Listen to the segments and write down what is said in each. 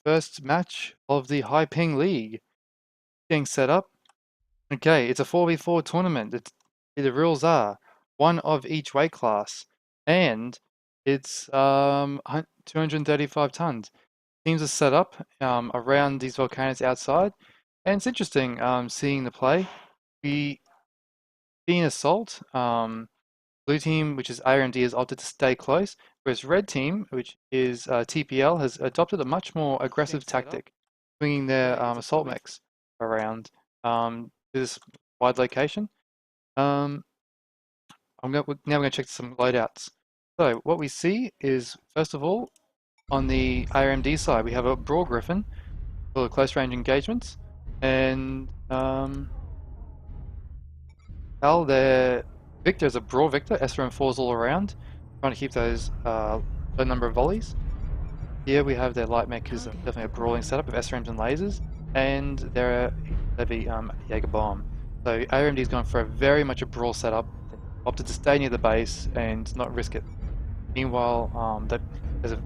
first match of the High Ping League. Getting set up. Okay, it's a 4v4 tournament. The rules are one of each weight class, and it's 235 tons. Teams are set up around these volcanoes outside, and it's interesting seeing the play. We see an assault. Blue team, which is ARMD, has opted to stay close, whereas red team, which is TPL, has adopted a much more aggressive tactic, swinging their assault mechs around this wide location. Now we're going to check some loadouts. So what we see is, first of all, on the ARMD side, we have a Brawl Griffin for the close range engagements, and their Victor is a Brawl Victor, SRM4s all around, trying to keep those low number of volleys. Here we have their light mech, who's definitely a brawling setup of SRMs and lasers, and their heavy Jaeger bomb. So ARMD's gone for very much a brawl setup, opted to stay near the base and not risk it. Meanwhile, there's a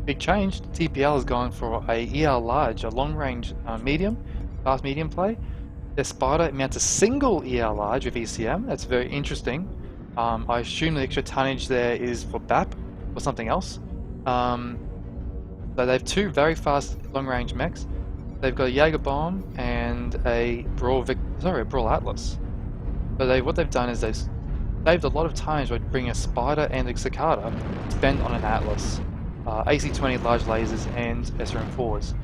big change. TPL has gone for a ER large, a long range medium, fast medium play. Their Spider mounts a single ER large with ECM. That's very interesting. I assume the extra tonnage there is for BAP or something else. So they have two very fast long-range mechs. They've got a Jaeger bomb and a Brawl Atlas. So what they've done is they've saved a lot of time by bringing a Spider and a Cicada spent on an Atlas, AC-20 large lasers and SRM4s. I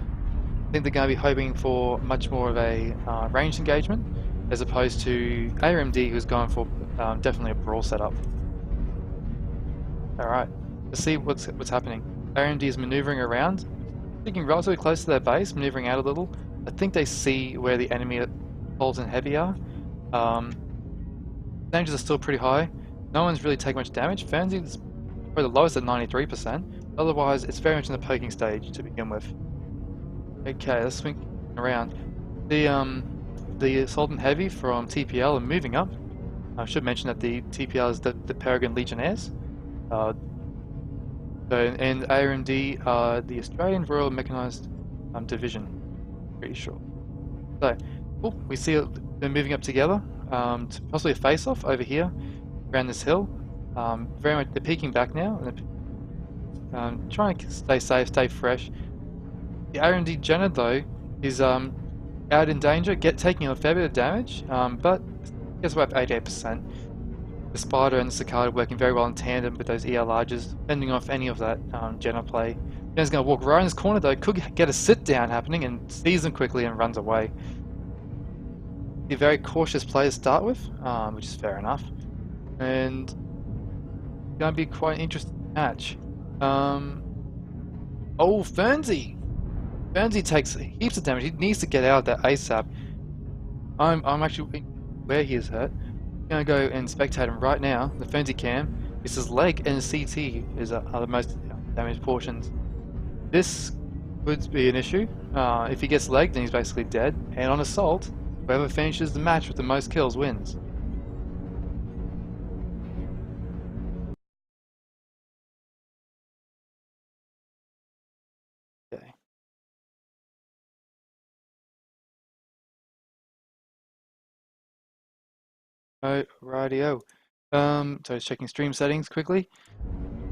think they're going to be hoping for much more of a ranged engagement, as opposed to ARMD, who's gone for definitely a brawl setup. Alright, let's see what's happening. ARMD is maneuvering around, sticking relatively close to their base, maneuvering out a little. I think they see where the enemy holds and heavy are. Dangers are still pretty high. No one's really taken much damage. Fernsy's probably the lowest at 93%. Otherwise, it's very much in the poking stage to begin with. Okay, let's swing around. The Assault and Heavy from TPL are moving up. I should mention that the TPL is the Peregrine Legionnaires. And ARMD are the Australian Royal Mechanised Division, pretty sure. So, we see they're moving up together, to possibly a face-off over here, around this hill. Very much, they're peeking back now, and trying to stay safe, stay fresh. The ARMD Jenna, though, is out in danger, taking a fair bit of damage, but gets away up 88%. The Spider and the Cicada working very well in tandem with those ER larges, fending off any of that Jenna play. Jenna's going to walk right in this corner, though, could get a sit-down happening, and sees them quickly and runs away. A very cautious play to start with, which is fair enough, and it's going to be quite an interesting match. Oh, Fernsy! Fernsy takes heaps of damage. He needs to get out of that ASAP. I'm actually where he is hurt. I'm gonna go and spectate him right now. The Fernsy cam. It's his leg and his CT are the most damaged portions. This could be an issue. If he gets legged, then he's basically dead. And on assault, whoever finishes the match with the most kills wins. Okay. Oh, rightio. So checking stream settings quickly.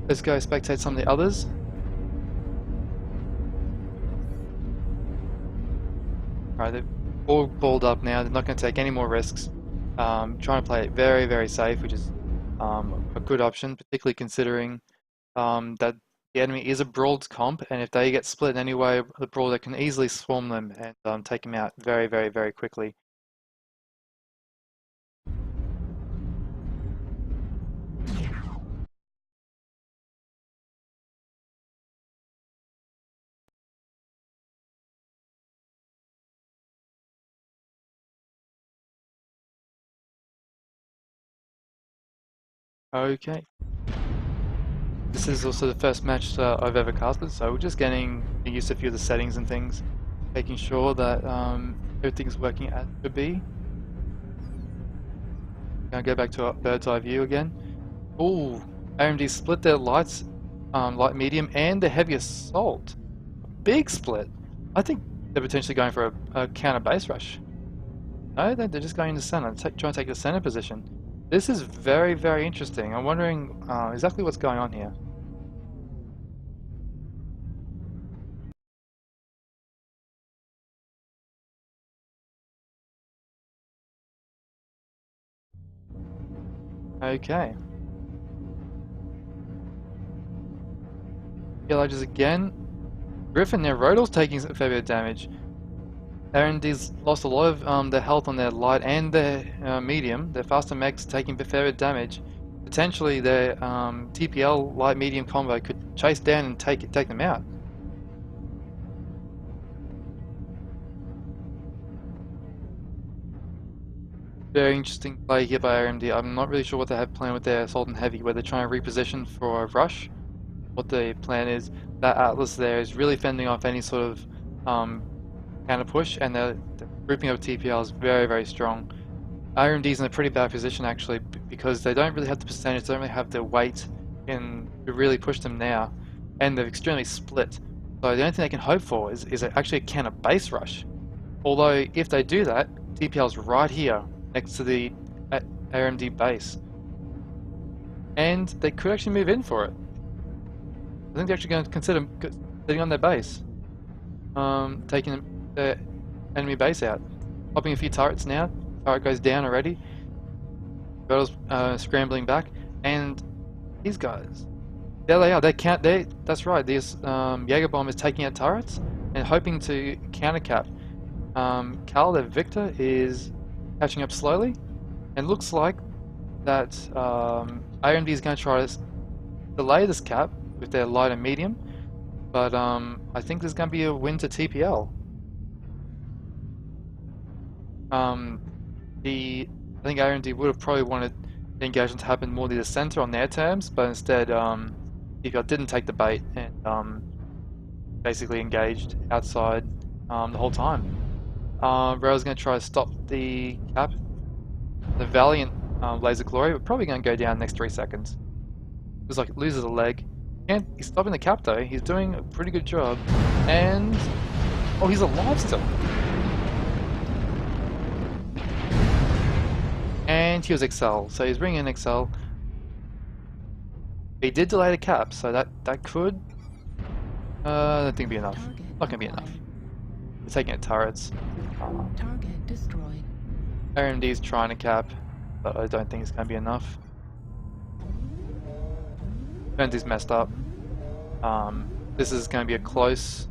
Let's go spectate some of the others. Alright, they're all balled up now. They're not going to take any more risks. Trying to play it very, very safe, which is a good option, particularly considering that the enemy is a brawled comp, and if they get split in any way, the brawler can easily swarm them and take them out very, very, very quickly. Okay. This is also the first match I've ever casted, so we're just getting used to a few of the settings and things, making sure that everything's working as it should be. Gonna go back to a bird's eye view again. Ooh, ARMD split their lights, light medium, and the heavy assault. big split. I think they're potentially going for a counter base rush. No, they're just going into center, trying to take the center position. This is very, very interesting. I'm wondering exactly what's going on here. Okay. Yellowers again. Griffin, their Rodal's taking a fair bit of damage. ARMD's lost a lot of their health on their light and their medium. Their faster mechs taking a fair bit of damage. Potentially their TPL light medium combo could chase down and take them out. Very interesting play here by ARMD. I'm not really sure what they have planned with their Assault and Heavy, whether they're trying to reposition for a rush. What the plan is. That Atlas there is really fending off any sort of counter push, and the grouping of TPL is very, very strong. ARMD's in a pretty bad position actually, because they don't really have the percentage, they don't really have the weight to really push them now, and they're extremely split. So the only thing they can hope for is actually a counter base rush. Although if they do that, TPL's right here next to the ARMD base, and they could actually move in for it. I think they're actually going to consider sitting on their base, taking their enemy base out. Popping a few turrets now. Turret goes down already. Battle's scrambling back, and these guys, there they are. That's right. This Jaeger bomb is taking out turrets and hoping to countercap. Cal, their Victor, is catching up slowly, and looks like that ARMD is going to try to delay this cap with their light and medium, but I think there's going to be a win to TPL. I think ARMD would have probably wanted the engagement to happen more to the center on their terms, but instead TPL didn't take the bait and basically engaged outside the whole time. Rail's going to try to stop the cap. The Valiant Laser Glory, but probably going to go down the next 3 seconds. Looks like it loses a leg. And he's stopping the cap though. He's doing a pretty good job. And oh, he's alive still. And he was Excel, so he's bringing in Excel. He did delay the cap, so that could I don't think be enough. Not gonna be enough. We're taking out turrets. Target destroyed. ARMD's trying to cap, but I don't think it's gonna be enough. Is messed up. This is going to be a close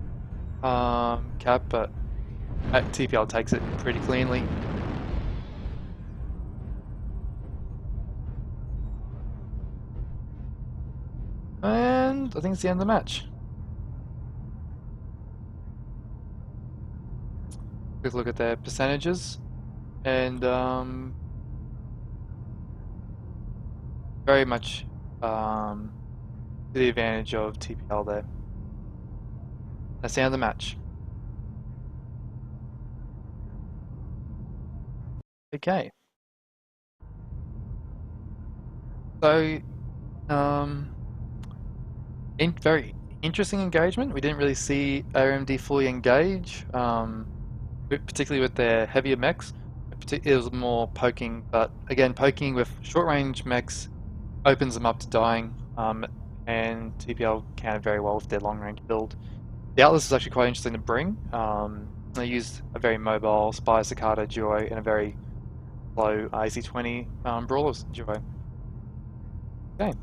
cap, but TPL takes it pretty cleanly. And I think it's the end of the match. Quick look at their percentages, and very much to the advantage of TPL there. That's the end of the match. Okay. So, very interesting engagement. We didn't really see ARMD fully engage, particularly with their heavier mechs. It was more poking, but again, poking with short-range mechs opens them up to dying. And TPL countered very well with their long-range build. The Atlas is actually quite interesting to bring. They used a very mobile Spire Cicada duo and a very low AC-20 Brawlers duo. Okay.